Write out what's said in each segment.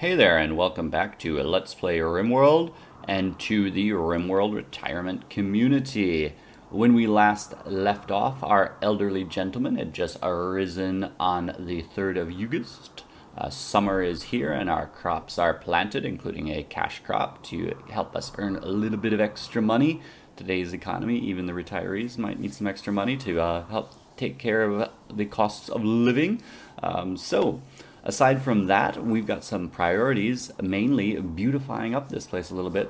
Hey there, and welcome back to Let's Play RimWorld and to the RimWorld Retirement Community. When we last left off, our elderly gentleman had just arisen on the 3rd of August. Summer is here and our crops are planted, including a cash crop to help us earn a little bit of extra money. Today's economy, even the retirees might need some extra money to help take care of the costs of living. Aside from that, we've got some priorities, mainly beautifying up this place a little bit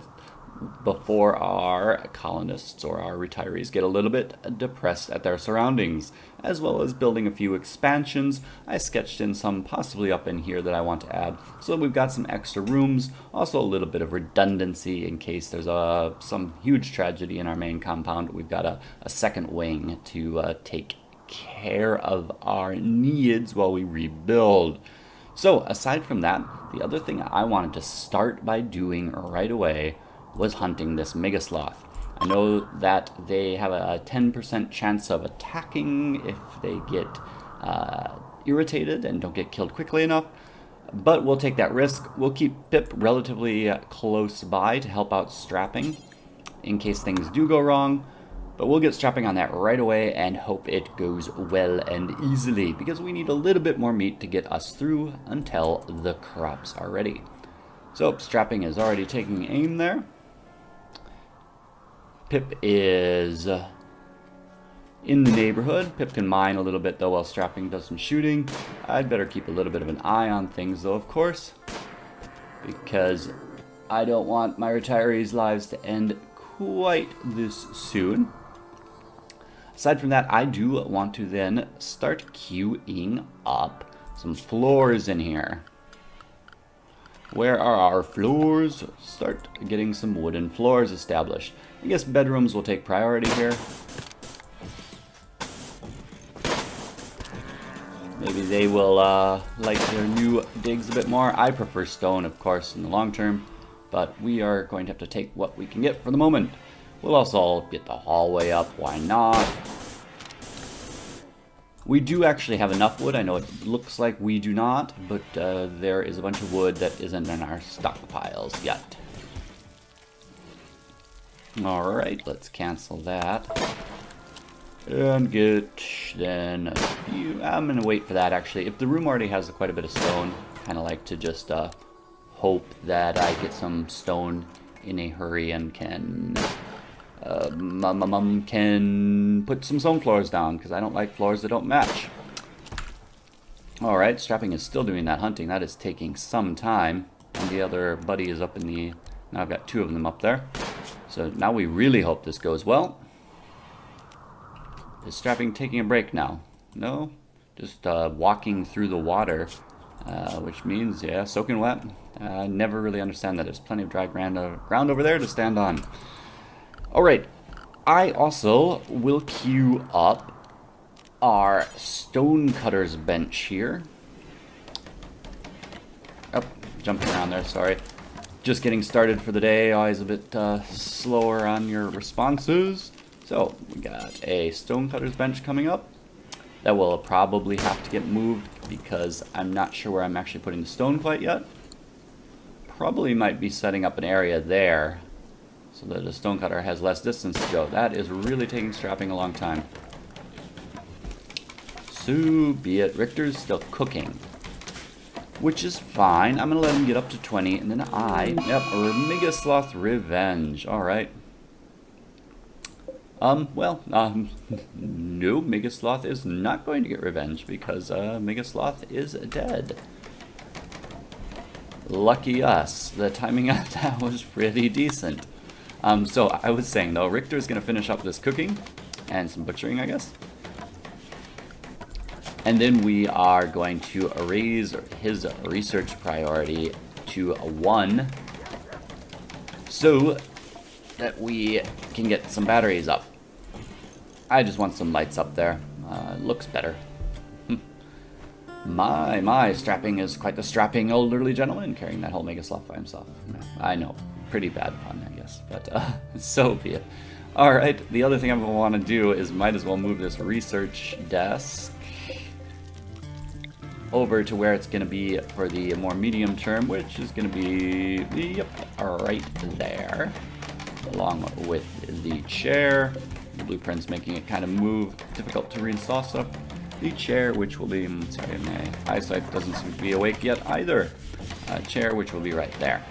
before our colonists or our retirees get a little bit depressed at their surroundings, as well as building a few expansions. I sketched in some possibly up in here that I want to add, so we've got some extra rooms, also a little bit of redundancy in case there's some huge tragedy in our main compound. We've got a second wing to take care of our needs while we rebuild. So aside from that, the other thing I wanted to start by doing right away was hunting this Megasloth. I know that they have a 10% chance of attacking if they get irritated and don't get killed quickly enough, but we'll take that risk. We'll keep Pip relatively close by to help out strapping in case things do go wrong. But we'll get strapping on that right away and hope it goes well and easily, because we need a little bit more meat to get us through until the crops are ready. So strapping is already taking aim there. Pip is in the neighborhood. Pip can mine a little bit though while strapping does some shooting. I'd better keep a little bit of an eye on things though, of course, because I don't want my retirees' lives to end quite this soon. Aside from that, I do want to then start queuing up some floors in here. Where are our floors? Start getting some wooden floors established. I guess bedrooms will take priority here. Maybe they will like their new digs a bit more. I prefer stone, of course, in the long term, but we are going to have to take what we can get for the moment. We'll also get the hallway up, why not? We do actually have enough wood. I know it looks like we do not, but there is a bunch of wood that isn't in our stockpiles yet. Alright, let's cancel that. And get then a few. I'm going to wait for that actually. If the room already has quite a bit of stone, kind of like to just hope that I get some stone in a hurry and can put some stone floors down, because I don't like floors that don't match. Alright, strapping is still doing that hunting. That is taking some time. And the other buddy is up in the... Now I've got two of them up there. So now we really hope this goes well. Is strapping taking a break now? No? Just walking through the water, which means, yeah, soaking wet. I never really understand that. There's plenty of dry ground over there to stand on. Alright, I also will queue up our stonecutters bench here. Oh, jumping around there, sorry. Just getting started for the day, always a bit slower on your responses. So, we got a stonecutters bench coming up. That will probably have to get moved because I'm not sure where I'm actually putting the stone quite yet. Probably might be setting up an area there so that the stonecutter has less distance to go. That is really taking strapping a long time. So be it. Richter's still cooking, which is fine. I'm going to let him get up to 20, and then yep, Megasloth Revenge. Alright. No, Megasloth is not going to get revenge because Megasloth is dead. Lucky us. The timing of that was pretty decent. So I was saying though, Richter's going to finish up this cooking and some butchering, I guess. And then we are going to raise his research priority to 1 so that we can get some batteries up. I just want some lights up there. Looks better. My, strapping is quite the strapping elderly gentleman carrying that whole Megasloth by himself. I know, pretty bad pun, I guess, but so be it. Alright, the other thing I want to do is might as well move this research desk over to where it's going to be for the more medium term, which is going to be, yep, right there, along with the chair. The blueprint's making it kind of move, difficult to reinstall stuff. The chair, which will be, sorry, my eyesight doesn't seem to be awake yet either. Chair, which will be right there.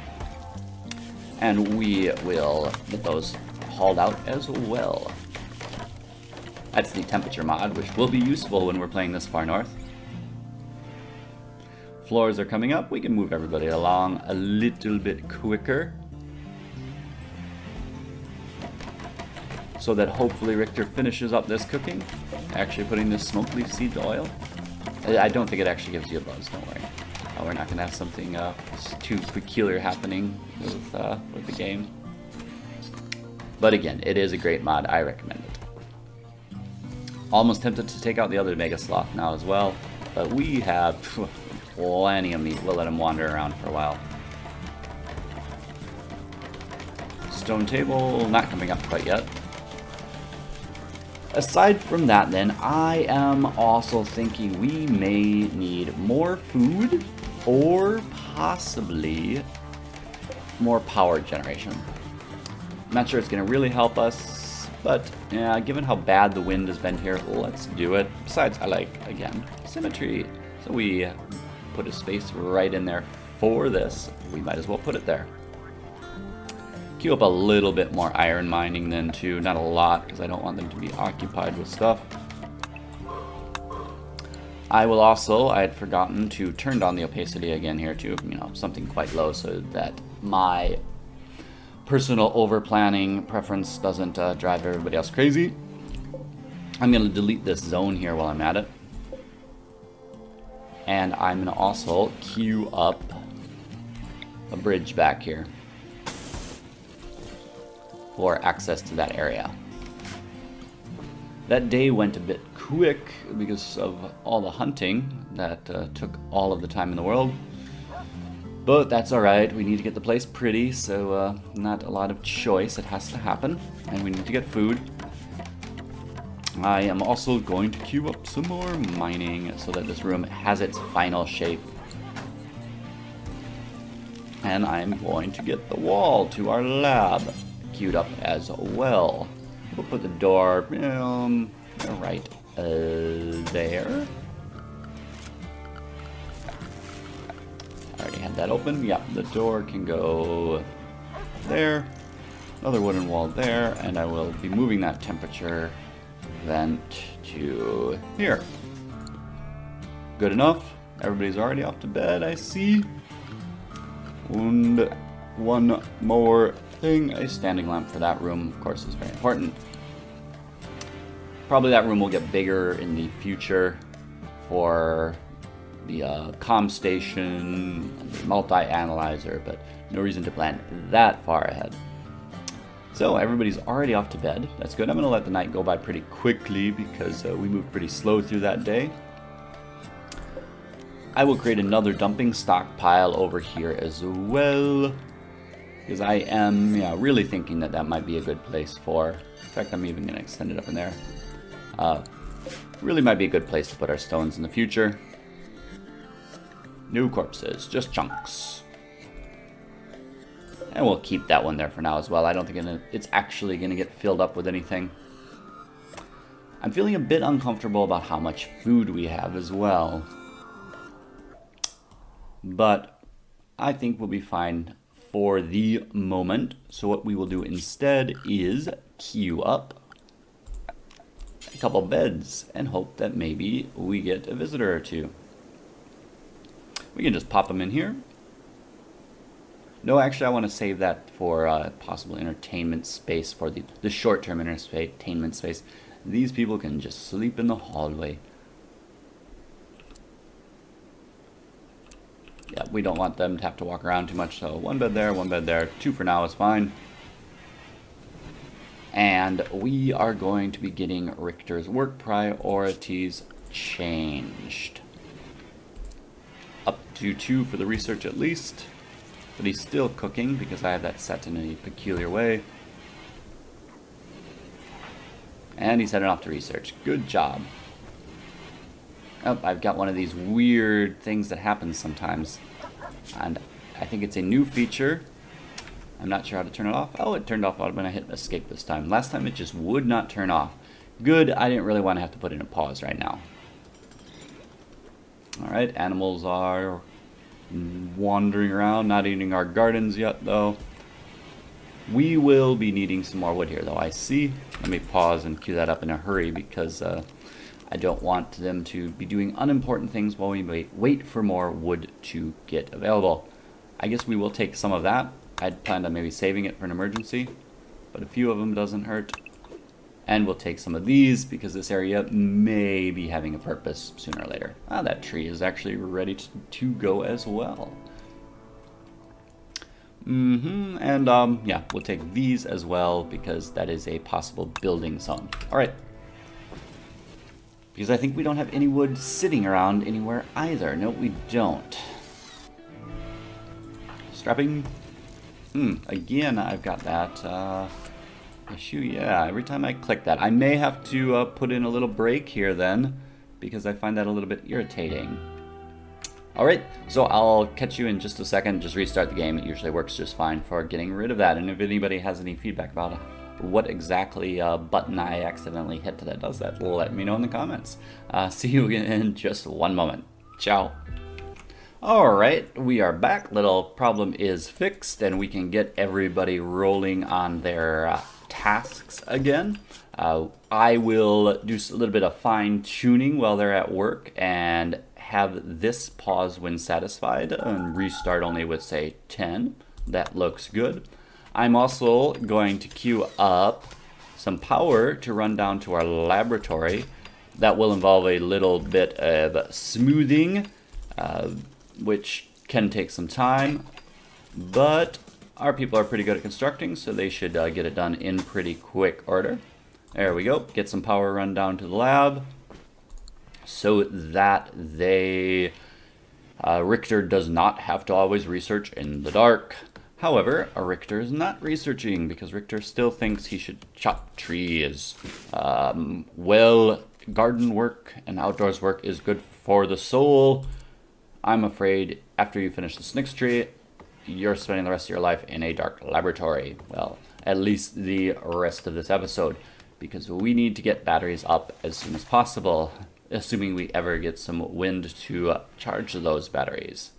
And we will get those hauled out as well. That's the temperature mod, which will be useful when we're playing this far north. Floors are coming up. We can move everybody along a little bit quicker, so that hopefully Richter finishes up this cooking. Actually putting this smoke leaf seed oil. I don't think it actually gives you a buzz, don't worry. We're not going to have something too peculiar happening with the game. But again, it is a great mod. I recommend it. Almost tempted to take out the other Mega Sloth now as well. But we have plenty of meat. We'll let him wander around for a while. Stone table, not coming up quite yet. Aside from that then, I am also thinking we may need more food or possibly more power generation. I'm not sure it's going to really help us, but yeah, given how bad the wind has been here, let's do it. Besides, I like, again, symmetry. So we put a space right in there for this. We might as well put it there. Queue up a little bit more iron mining then too, not a lot because I don't want them to be occupied with stuff. I will also, I had forgotten to turn down the opacity again here too, something quite low so that my personal over planning preference doesn't drive everybody else crazy. I'm going to delete this zone here while I'm at it. And I'm going to also queue up a bridge back here for access to that area. That day went a bit quick because of all the hunting that took all of the time in the world. But that's alright, we need to get the place pretty, so not a lot of choice, it has to happen. And we need to get food. I am also going to queue up some more mining so that this room has its final shape. And I'm going to get the wall to our lab queued up as well. We'll put the door right there. I already had that open. Yeah, the door can go there. Another wooden wall there, and I will be moving that temperature vent to here. Good enough. Everybody's already off to bed, I see. And one more thing, a standing lamp for that room, of course, is very important. Probably that room will get bigger in the future for the comm station and the multi-analyzer, but no reason to plan that far ahead. So everybody's already off to bed. That's good. I'm going to let the night go by pretty quickly because we moved pretty slow through that day. I will create another dumping stockpile over here as well, because I am really thinking that that might be a good place for, in fact I'm even going to extend it up in there, really might be a good place to put our stones in the future. No corpses, just chunks. And we'll keep that one there for now as well. I don't think it's actually going to get filled up with anything. I'm feeling a bit uncomfortable about how much food we have as well. But I think we'll be fine for the moment. So what we will do instead is queue up a couple beds and hope that maybe we get a visitor or two. We can just pop them in here. No, actually, I want to save that for possible entertainment space, for the short-term entertainment space. These people can just sleep in the hallway. Yeah, we don't want them to have to walk around too much, so one bed there, two for now is fine. And we are going to be getting Richter's work priorities changed. Up to 2 for the research at least. But he's still cooking because I have that set in a peculiar way. And he's heading off to research. Good job. Oh, I've got one of these weird things that happens sometimes. And I think it's a new feature. I'm not sure how to turn it off. Oh, it turned off when I hit escape this time. Last time it just would not turn off. Good, I didn't really want to have to put in a pause right now. Alright, animals are wandering around, not eating our gardens yet though. We will be needing some more wood here though, I see. Let me pause and queue that up in a hurry because I don't want them to be doing unimportant things while we wait for more wood to get available. I guess we will take some of that. I'd planned on maybe saving it for an emergency, but a few of them doesn't hurt. And we'll take some of these because this area may be having a purpose sooner or later. Ah, that tree is actually ready to go as well. And yeah, we'll take these as well because that is a possible building zone. All right. Because I think we don't have any wood sitting around anywhere either. No, we don't. Strapping. Again, I've got that issue. Yeah, every time I click that. I may have to put in a little break here then, because I find that a little bit irritating. Alright, so I'll catch you in just a second. Just restart the game. It usually works just fine for getting rid of that. And if anybody has any feedback about what exactly button I accidentally hit that does that, let me know in the comments. See you again in just one moment. Ciao. Alright, we are back. Little problem is fixed and we can get everybody rolling on their tasks again. I will do a little bit of fine tuning while they're at work and have this pause when satisfied and restart only with say 10. That looks good. I'm also going to queue up some power to run down to our laboratory. That will involve a little bit of smoothing, which can take some time, but our people are pretty good at constructing, so they should get it done in pretty quick order. There we go. Get some power run down to the lab so that they Richter does not have to always research in the dark. However, Richter is not researching because Richter still thinks he should chop trees. Well, garden work and outdoors work is good for the soul. I'm afraid after you finish this next tree, you're spending the rest of your life in a dark laboratory. Well, at least the rest of this episode, because we need to get batteries up as soon as possible, assuming we ever get some wind to charge those batteries.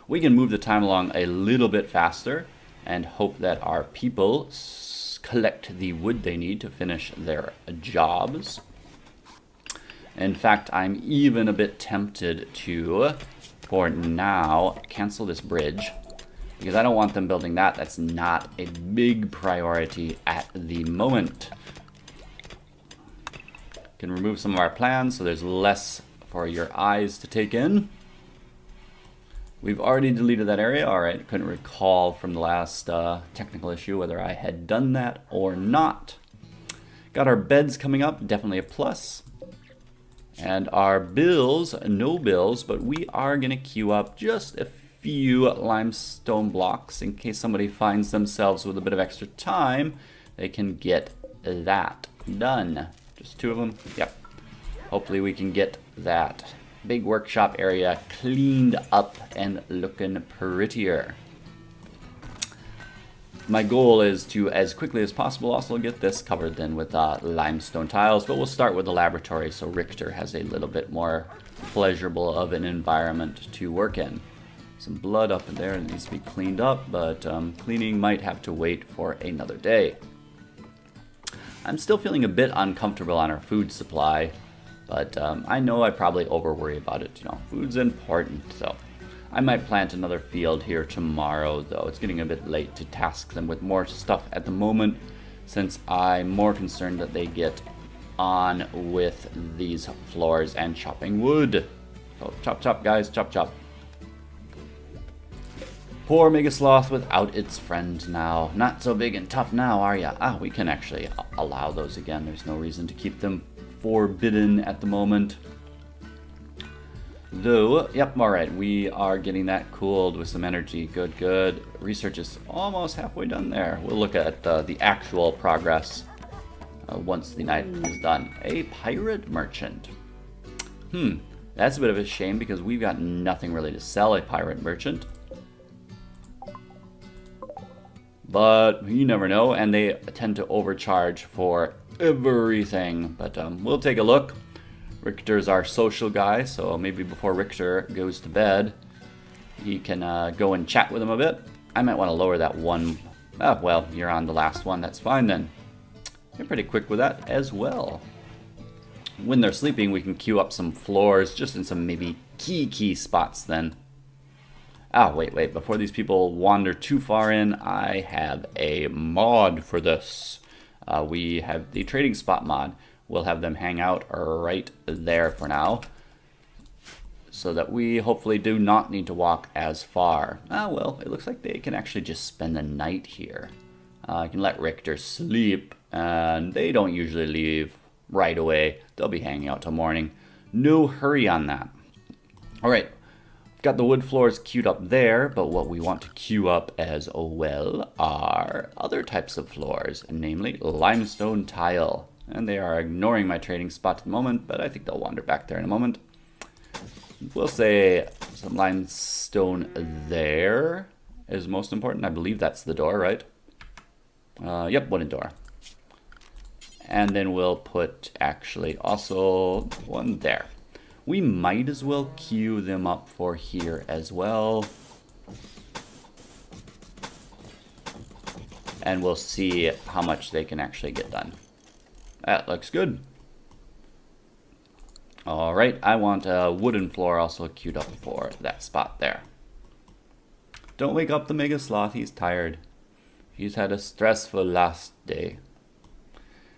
We can move the time along a little bit faster and hope that our people collect the wood they need to finish their jobs. In fact, I'm even a bit tempted to, for now, cancel this bridge because I don't want them building that. That's not a big priority at the moment. Can remove some of our plans so there's less for your eyes to take in. We've already deleted that area. All right, couldn't recall from the last technical issue whether I had done that or not. Got our beds coming up, definitely a plus. And our bills, no bills, but we are gonna queue up just a few limestone blocks in case somebody finds themselves with a bit of extra time. They can get that done. Just two of them, yep. Hopefully we can get that big workshop area cleaned up and looking prettier. My goal is to, as quickly as possible, also get this covered then with limestone tiles, but we'll start with the laboratory so Richter has a little bit more pleasurable of an environment to work in. Some blood up in there that needs to be cleaned up, but cleaning might have to wait for another day. I'm still feeling a bit uncomfortable on our food supply, but I know I probably over-worry about it. You know, food's important, so I might plant another field here tomorrow, though. It's getting a bit late to task them with more stuff at the moment, since I'm more concerned that they get on with these floors and chopping wood. So chop, chop, guys, chop, chop. Poor Mega Sloth without its friend now. Not so big and tough now, are ya? Ah, we can actually allow those again. There's no reason to keep them forbidden at the moment. Though, yep, alright, we are getting that cooled with some energy. Good, good. Research is almost halfway done there. We'll look at the actual progress once the night is done. A pirate merchant. That's a bit of a shame because we've got nothing really to sell a pirate merchant. But you never know, and they tend to overcharge for everything. But we'll take a look. Richter's our social guy, so maybe before Richter goes to bed, he can go and chat with him a bit. I might want to lower that one. Oh, well, you're on the last one. That's fine then. You're pretty quick with that as well. When they're sleeping, we can queue up some floors just in some maybe key spots then. Ah, wait. Before these people wander too far in, I have a mod for this. We have the trading spot mod. We'll have them hang out right there for now, so that we hopefully do not need to walk as far. Ah, well, it looks like they can actually just spend the night here. I can let Richter sleep, and they don't usually leave right away. They'll be hanging out till morning. No hurry on that. All right. Got the wood floors queued up there, but what we want to queue up as well are other types of floors, namely limestone tile. And they are ignoring my trading spot at the moment, but I think they'll wander back there in a moment. We'll say some limestone there is most important. I believe that's the door, right? Yep, wooden door. And then we'll put actually also one there. We might as well queue them up for here as well. And we'll see how much they can actually get done. That looks good. All right, I want a wooden floor also queued up for that spot there. Don't wake up the Mega Sloth, he's tired. He's had a stressful last day.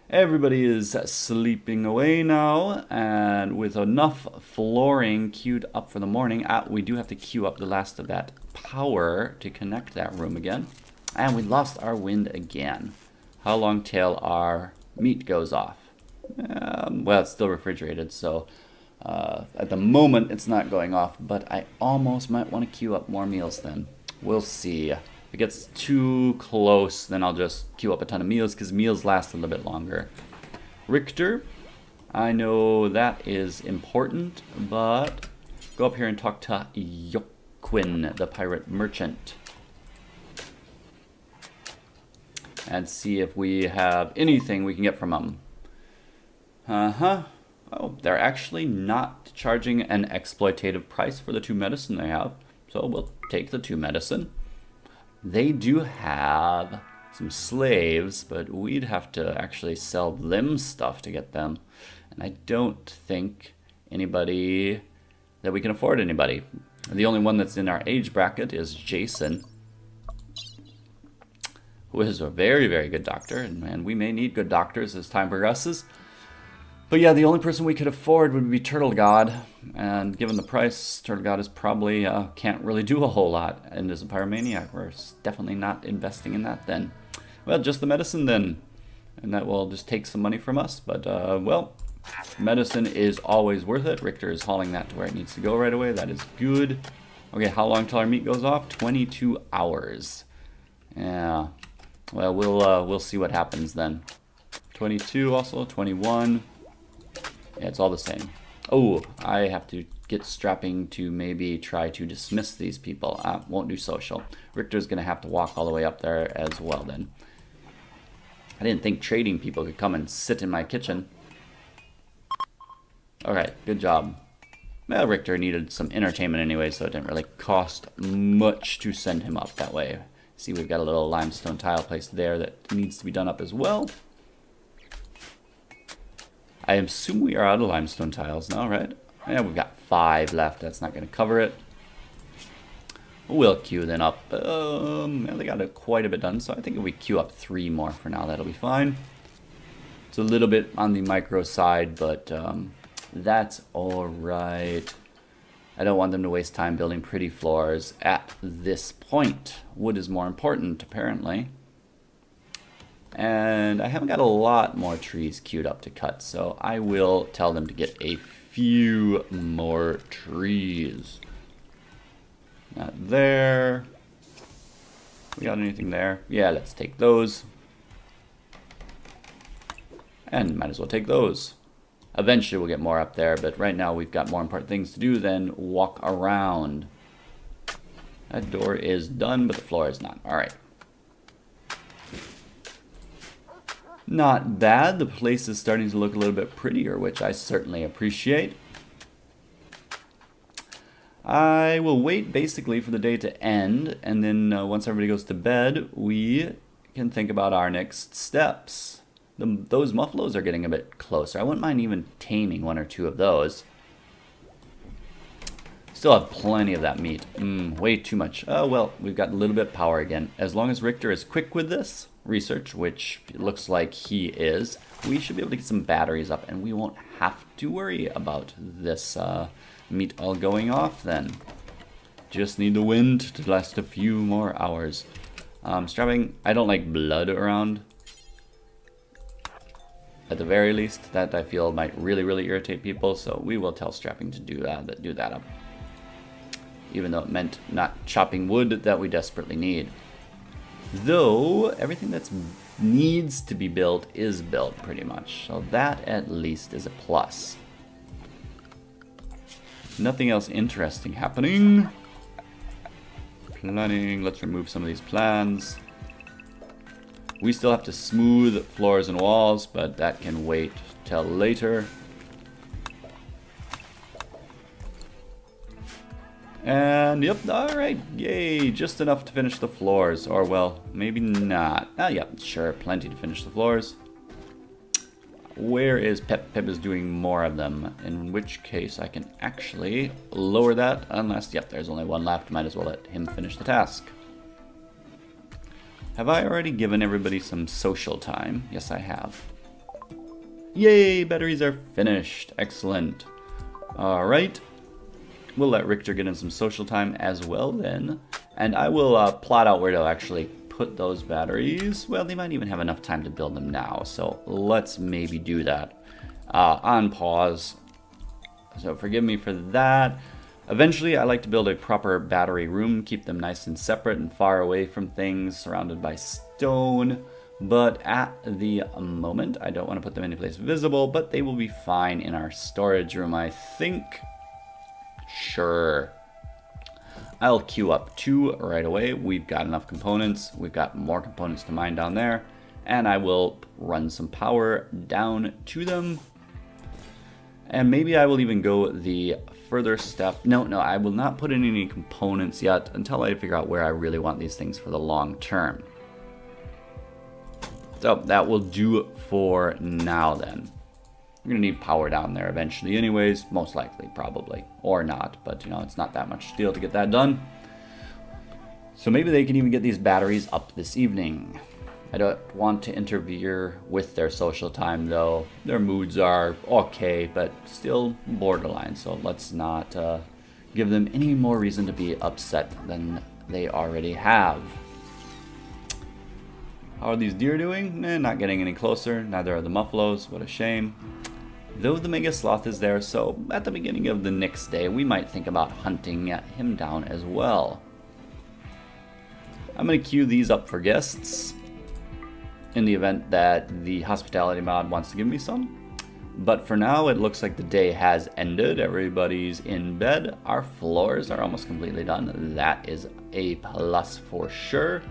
Everybody is sleeping away now, and with enough flooring queued up for the morning, we do have to queue up the last of that power to connect that room again. And we lost our wind again. How long till our meat goes off? Well, it's still refrigerated, so at the moment it's not going off, but I almost might want to queue up more meals then. We'll see. If it gets too close, then I'll just queue up a ton of meals, because meals last a little bit longer. Richter, I know that is important, but go up here and talk to Joquin, the pirate merchant, and see if we have anything we can get from him. Oh, they're actually not charging an exploitative price for the 2 medicine they have, so we'll take the 2 medicine. They do have some slaves, but we'd have to actually sell them stuff to get them. And I don't think anybody that we can afford anybody. The only one that's in our age bracket is Jason, who is a very, very good doctor. And we may need good doctors as time progresses. But yeah, the only person we could afford would be Turtle God, and given the price, Turtle God is probably can't really do a whole lot, and as a pyromaniac, we're definitely not investing in that then. Well, just the medicine then, and that will just take some money from us, but well, medicine is always worth it. Richter is hauling that to where it needs to go right away. That is good. Okay, how long till our meat goes off? 22 hours. Yeah, well, we'll see what happens then. 22 also, 21. Yeah, it's all the same. Oh, I have to get strapping to maybe try to dismiss these people. Won't do social. Richter's going to have to walk all the way up there as well then. I didn't think trading people could come and sit in my kitchen. Alright, good job. Well, Richter needed some entertainment anyway, so it didn't really cost much to send him up that way. See, we've got a little limestone tile place there that needs to be done up as well. I assume we are out of limestone tiles now, right? Yeah, we've got 5 left. That's not going to cover it. We'll queue them up. Yeah, they got quite a bit done, so I think if we queue up 3 more for now, that'll be fine. It's a little bit on the micro side, but that's alright. I don't want them to waste time building pretty floors at this point. Wood is more important, apparently. And I haven't got a lot more trees queued up to cut, so I will tell them to get a few more trees. Not there. We got anything there? Yeah, let's take those. And might as well take those. Eventually we'll get more up there, but right now we've got more important things to do than walk around. That door is done, but the floor is not. Alright. Not bad. The place is starting to look a little bit prettier, which I certainly appreciate. I will wait basically for the day to end, and then once everybody goes to bed, we can think about our next steps. Those muffaloes are getting a bit closer. I wouldn't mind even taming one or two of those. Still have plenty of that meat. Way too much. Oh, well, we've got a little bit of power again. As long as Richter is quick with this research, which it looks like he is, we should be able to get some batteries up, and we won't have to worry about this meat all going off then. Just need the wind to last a few more hours. Strapping, I don't like blood around. At the very least, that I feel might really, really irritate people, so we will tell Strapping to do that up. Even though it meant not chopping wood that we desperately need. Though, everything that needs to be built is built, pretty much. So that, at least, is a plus. Nothing else interesting happening. Planning, let's remove some of these plans. We still have to smooth floors and walls, but that can wait till later. And yep, alright, yay, just enough to finish the floors. Or well, maybe not. Yep, sure, plenty to finish the floors. Where is Pep? Pep is doing more of them, in which case I can actually lower that, unless, yep, there's only one left. Might as well let him finish the task. Have I already given everybody some social time? Yes, I have. Yay, batteries are finished. Excellent. Alright. We'll let Richter get in some social time as well then. And I will plot out where to actually put those batteries. Well, they might even have enough time to build them now. So let's maybe do that. On pause. So forgive me for that. Eventually, I like to build a proper battery room, keep them nice and separate and far away from things, surrounded by stone. But at the moment, I don't want to put them any place visible, but they will be fine in our storage room, I think. Sure. I'll queue up 2 right away. We've got enough components. We've got more components to mine down there. And I will run some power down to them. And maybe I will even go the further step. No, I will not put in any components yet until I figure out where I really want these things for the long term. So that will do it for now then. We're going to need power down there eventually anyways, most likely, probably. Or not, but you know, it's not that much steel to get that done. So maybe they can even get these batteries up this evening. I don't want to interfere with their social time though. Their moods are okay, but still borderline. So let's not give them any more reason to be upset than they already have. How are these deer doing? Not getting any closer. Neither are the muffaloes. What a shame. Though the mega sloth is there, so at the beginning of the next day, we might think about hunting him down as well. I'm going to queue these up for guests in the event that the hospitality mod wants to give me some. But for now, it looks like the day has ended. Everybody's in bed. Our floors are almost completely done. That is a plus for sure.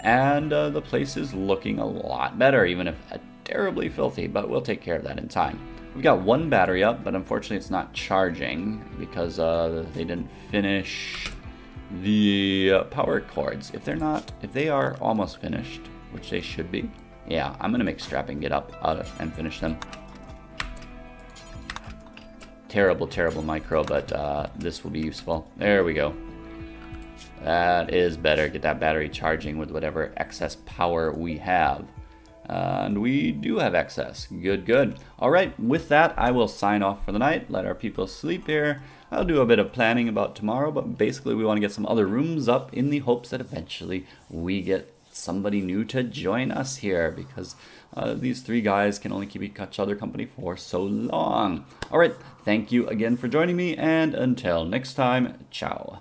And the place is looking a lot better, even if terribly filthy, but we'll take care of that in time. We've got 1 battery up, but unfortunately it's not charging because they didn't finish the power cords. If they are almost finished, which they should be, yeah, I'm gonna make Strapping get up and finish them. Terrible micro, but this will be useful. There we go. That is better. Get that battery charging with whatever excess power we have. And we do have excess. Good. Alright, with that, I will sign off for the night. Let our people sleep here. I'll do a bit of planning about tomorrow, but basically we want to get some other rooms up in the hopes that eventually we get somebody new to join us here, because these 3 guys can only keep each other company for so long. Alright, thank you again for joining me, and until next time, ciao.